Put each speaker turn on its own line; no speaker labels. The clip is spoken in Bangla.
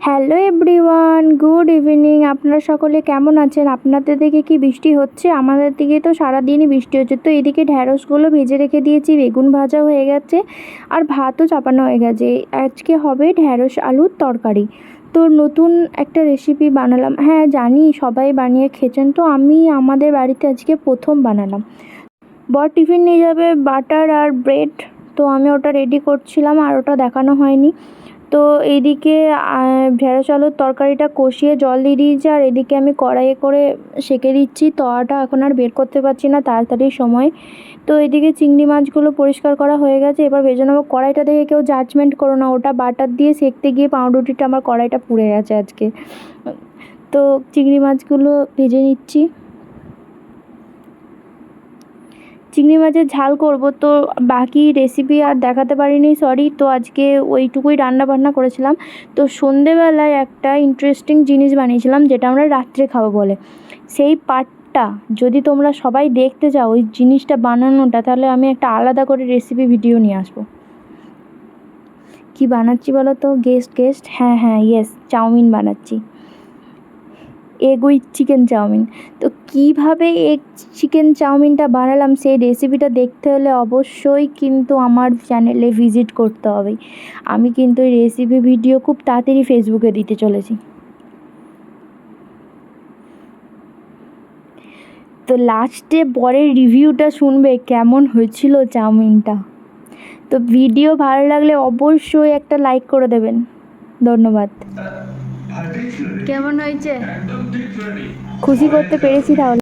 Hello everyone, good evening. আপনারা সকলে কেমন আছেন? আপনাদের দিকে কি বৃষ্টি হচ্ছে? আমাদের দিকে তো সারাদিনই বৃষ্টি হচ্ছে। তো এদিকে ঢ্যাঁড়সগুলো ভেজে রেখে দিয়েছি, বেগুন ভাজা হয়ে গেছে আর ভাতও চাপানো হয়ে গেছে। আজকে হবে ঢ্যাঁড়স আলুর তরকারি। তো নতুন একটা রেসিপি বানালাম। হ্যাঁ জানি সবাই বানিয়ে খেয়েছেন, তো আমি আমাদের বাড়িতে আজকে প্রথম বানালাম। বর টিফিন নিয়ে যাবে বাটার আর ব্রেড, তো আমি ওটা রেডি করছিলাম আর ওটা দেখানো হয়নি। তো এইদিকে ঢেঁড়স আলুর তরকারিটা কষিয়ে জল দিয়ে দিয়েছি, আর এদিকে আমি কড়াইয়ে করে সেঁকে দিচ্ছি। তওয়াটা এখন আর বের করতে পারছি না তাড়াতাড়ি সময়। তো এদিকে চিংড়ি মাছগুলো পরিষ্কার করা হয়ে গেছে, এবার ভেজে নেবো। কড়াইটা দেখে কেউ জাজমেন্ট করো না, ওটা বাটার দিয়ে সেঁকতে গিয়ে পাউরুটিটা আমার কড়াইটা পুড়ে গেছে আজকে। তো চিংড়ি মাছগুলো ভেজে নিচ্ছি। চিংড়ি মাছের ঝাল করব, তো বাকি রেসিপি আর দেখাতে পারিনি, সরি। তো আজকে ওইটুকুই রান্না বান্না করেছিলাম। তো সন্ধেবেলায় একটা ইন্টারেস্টিং জিনিস বানিয়েছিলাম, যেটা আমরা রাত্রে খাবো বলে। সেই পার্টটা যদি তোমরা সবাই দেখতে চাও, ওই জিনিসটা বানানোটা, তাহলে আমি একটা আলাদা করে রেসিপি ভিডিও নিয়ে আসবো। কি বানাচ্ছি বলো তো? গেস্ট, হ্যাঁ ইয়েস, চাউমিন বানাচ্ছি। Egg with chicken chowmein. তো কীভাবে এগ চিকেন চাউমিনটা বানালাম সেই রেসিপিটা দেখতে হলে অবশ্যই কিন্তু আমার চ্যানেলে ভিজিট করতে হবে। আমি কিন্তু এই রেসিপি ভিডিও খুব তাড়াতাড়ি ফেসবুকে দিতে চলেছি। তো লাস্টে বরের রিভিউটা শুনবে কেমন হয়েছিল চাউমিনটা। তো ভিডিও ভালো লাগলে অবশ্যই একটা লাইক করে দেবেন। ধন্যবাদ। কেমন হয়েছে? খুশি করতে পেরেছি তাহলে।